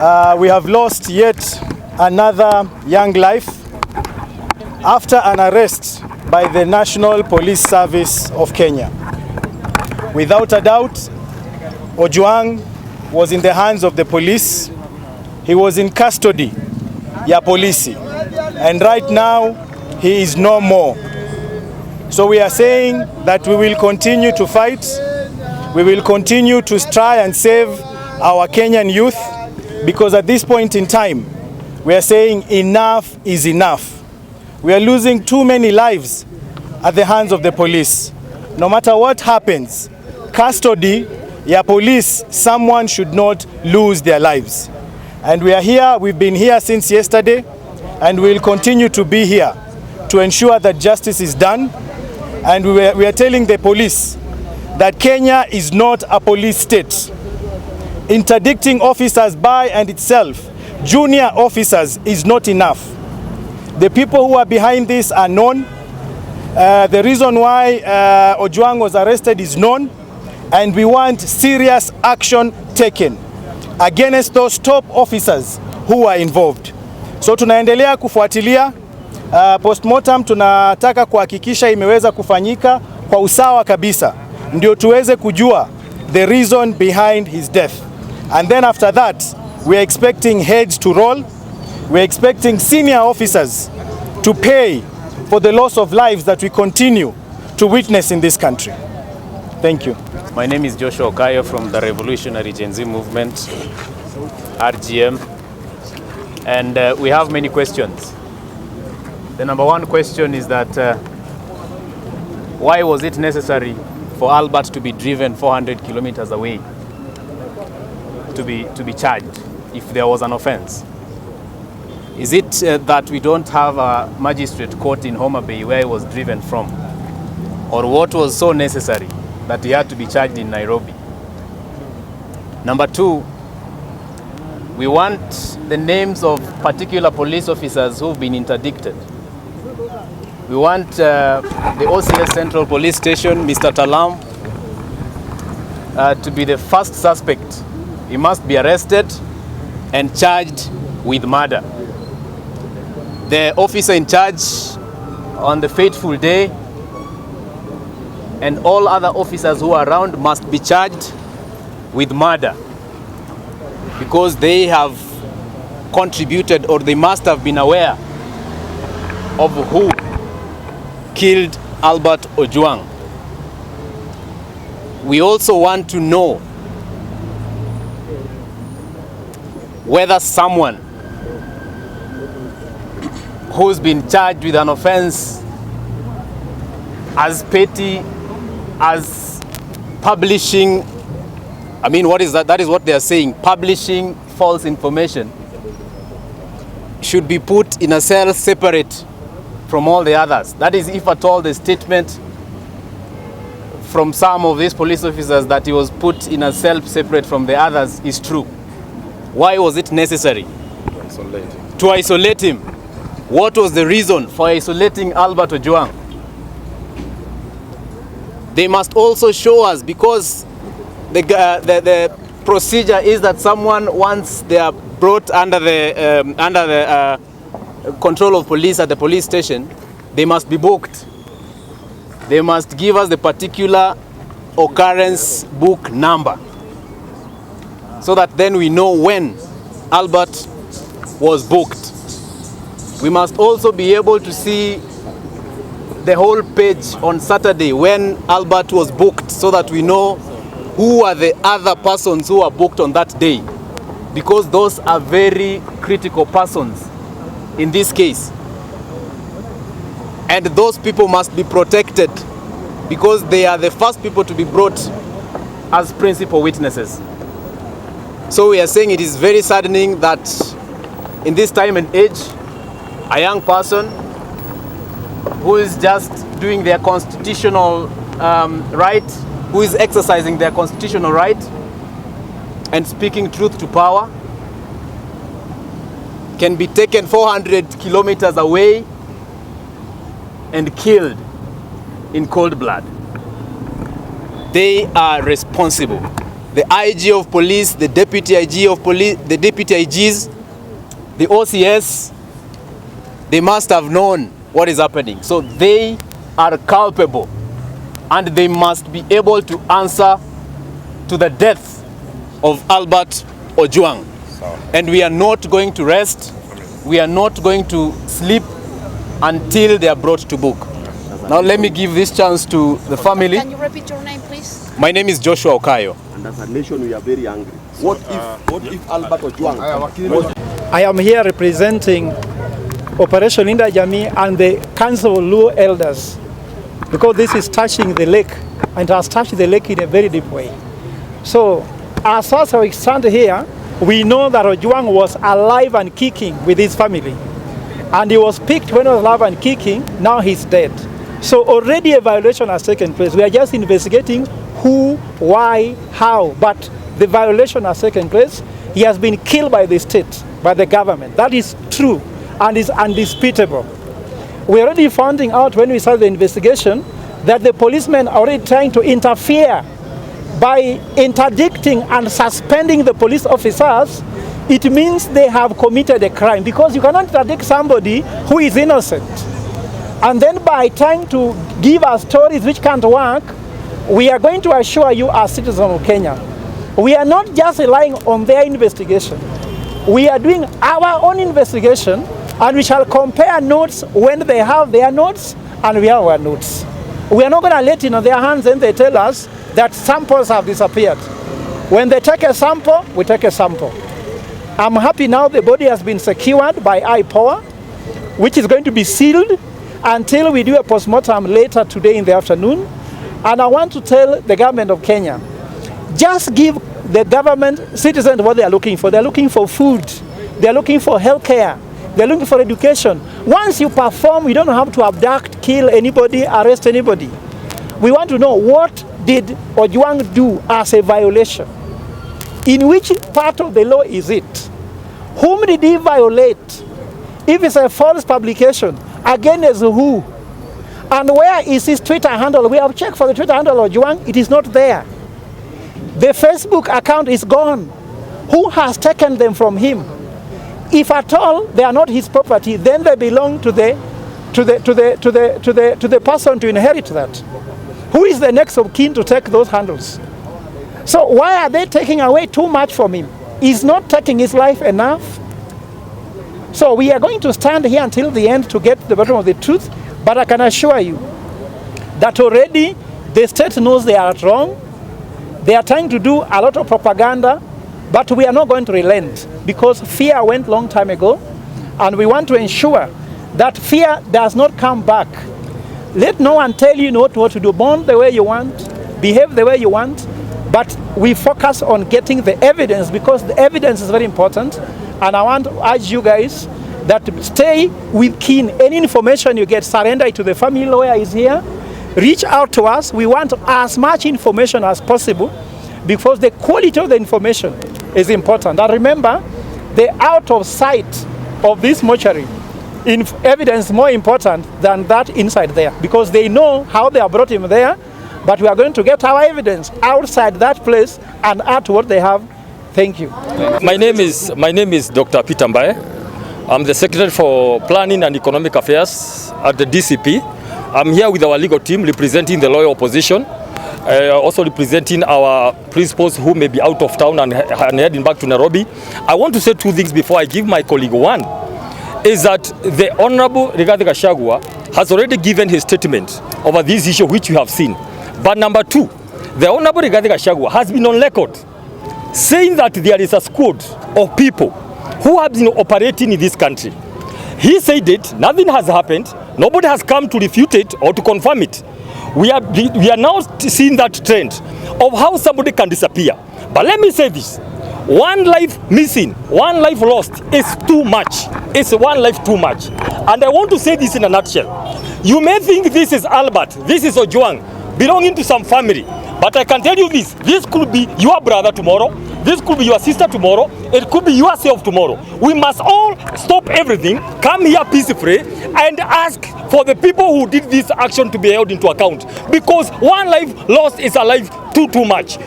We have lost yet another young life after an arrest by the National Police Service of Kenya. Without a doubt, Ojwang was in the hands of the police. He was in custody ya polisi, and right now he is no more. So we are saying that we will continue to fight. We will continue to try and save our Kenyan youth, because at this point in time, we are saying enough is enough. We are losing too many lives at the hands of the police. No matter what happens, custody ya police, someone should not lose their lives. And we are here, we've been here since yesterday, and we will continue to be here to ensure that justice is done. And we are telling the police that Kenya is not a police state. Interdicting officers by and itself, junior officers, is not enough. The people who are behind this are known. The reason why Ojwang was arrested is known, and we want serious action taken against those top officers who are involved. So tunaendelea kufuatilia postmortem, tunataka kuhakikisha imeweza kufanyika kwa usawa kabisa, ndio tuweze kujua the reason behind his death. And then after that, we are expecting heads to roll. We are expecting senior officers to pay for the loss of lives that we continue to witness in this country. Thank you. My name is Joshua Okayo from the Revolutionary Gen Z Movement, RGM, and we have many questions. The number one question is that why was it necessary for Albert to be driven 400 kilometers away to be charged if there was an offense? Is it that we don't have a magistrate court in Homa Bay where he was driven from? Or what was so necessary that he had to be charged in Nairobi? Number two, we want the names of particular police officers who've been interdicted. We want the OCS Central Police Station, Mr. Talam, to be the first suspect. He must be arrested and charged with murder. The officer in charge on the fateful day and all other officers who are around must be charged with murder, because they have contributed, or they must have been aware of who killed Albert Ojwang. We also want to know whether someone who's been charged with an offense as petty as publishing, what is that? That is what they are saying, publishing false information, should be put in a cell separate from all the others. That is, if at all the statement from some of these police officers that he was put in a cell separate from the others is true. Why was it necessary to isolate him? What was the reason for isolating Albert Ojwang? They must also show us, because the procedure is that someone, once they are brought under the control of police at the police station, they must be booked. They must give us the particular occurrence book number, so that then we know when Albert was booked. We must also be able to see the whole page on Saturday when Albert was booked, so that we know who are the other persons who are booked on that day, because those are very critical persons in this case. And those people must be protected, because they are the first people to be brought as principal witnesses. So we are saying it is very saddening that in this time and age, a young person who is just doing their constitutional right, who is exercising their constitutional right and speaking truth to power, can be taken 400 kilometers away and killed in cold blood. They are responsible. the IG of police, the deputy IG of police, the deputy IGs, the OCS, they must have known what is happening. So they are culpable and they must be able to answer to the death of Albert Ojwang. And we are not going to rest. We are not going to sleep until they are brought to book. Now let me give this chance to the family. Can you repeat your name, please? My name is Joshua Okayo. And as a nation, we are very angry. What if Albert Ojwang? I am here representing Operation Linda Jamii and the Council of Luo Elders, because this is touching the lake, and it has touched the lake in a very deep way. So, as far as we stand here, we know that Ojwang was alive and kicking with his family. And he was picked when he was alive and kicking, now he's dead. So already a violation has taken place. We are just investigating who, why, how, but the violation has taken place. He has been killed by the state, by the government. That is true and is undisputable. We already finding out when we started the investigation that the policemen are already trying to interfere by interdicting and suspending the police officers. It means they have committed a crime, because you cannot interdict somebody who is innocent. And then by trying to give us stories which can't work, we are going to assure you as citizens of Kenya, we are not just relying on their investigation. We are doing our own investigation, and we shall compare notes when they have their notes and we have our notes. We are not going to let it in their hands and they tell us that samples have disappeared. When they take a sample, we take a sample. I'm happy now the body has been secured by IPOA, which is going to be sealed until we do a postmortem later today in the afternoon. And I want to tell the government of Kenya, just give the government citizens what they are looking for. They are looking for food. They are looking for health care. They are looking for education. Once you perform, you don't have to abduct, kill anybody, arrest anybody. We want to know, what did Ojwang do as a violation? In which part of the law is it? Whom did he violate? If it's a false publication, against who? And where is his Twitter handle? We have checked for the Twitter handle of Ojwang. It is not there. The Facebook account is gone. Who has taken them from him? If at all they are not his property, then they belong to the person to inherit that. Who is the next of kin to take those handles? So why are they taking away too much from him? He's not taking his life enough. So we are going to stand here until the end to get the bottom of the truth. But I can assure you that already the state knows they are wrong. They are trying to do a lot of propaganda, but we are not going to relent, because fear went long time ago, and we want to ensure that fear does not come back. Let no one tell you not what to do. Born the way you want, behave the way you want, but we focus on getting the evidence, because the evidence is very important. And I want to urge you guys that stay with keen. Any information you get, surrender it to the family lawyer is here. Reach out to us. We want as much information as possible, because the quality of the information is important. And remember, the out of sight of this mortuary evidence is more important than that inside there, because they know how they have brought him there. But we are going to get our evidence outside that place and add to what they have. Thank you. My name is Dr. Peter Mbaye. I'm the Secretary for Planning and Economic Affairs at the DCP. I'm here with our legal team representing the lawyer opposition, also representing our principals who may be out of town and heading back to Nairobi. I want to say two things before I give my colleague. One is that the Honorable Rigathi Gachagua has already given his statement over this issue, which you have seen. But number two, the Honorable Rigathi Gachagua has been on record saying that there is a squad of people who have been operating in this country. He said it, nothing has happened, nobody has come to refute it or to confirm it. We are now seeing that trend of how somebody can disappear. But let me say this, one life missing, one life lost is too much. It's one life too much. And I want to say this in a nutshell. You may think this is Albert, this is Ojwang, belonging to some family. But I can tell you this could be your brother tomorrow, this could be your sister tomorrow, it could be yourself tomorrow. We must all stop everything, come here peacefully, and ask for the people who did this action to be held into account. Because one life lost is a life too much.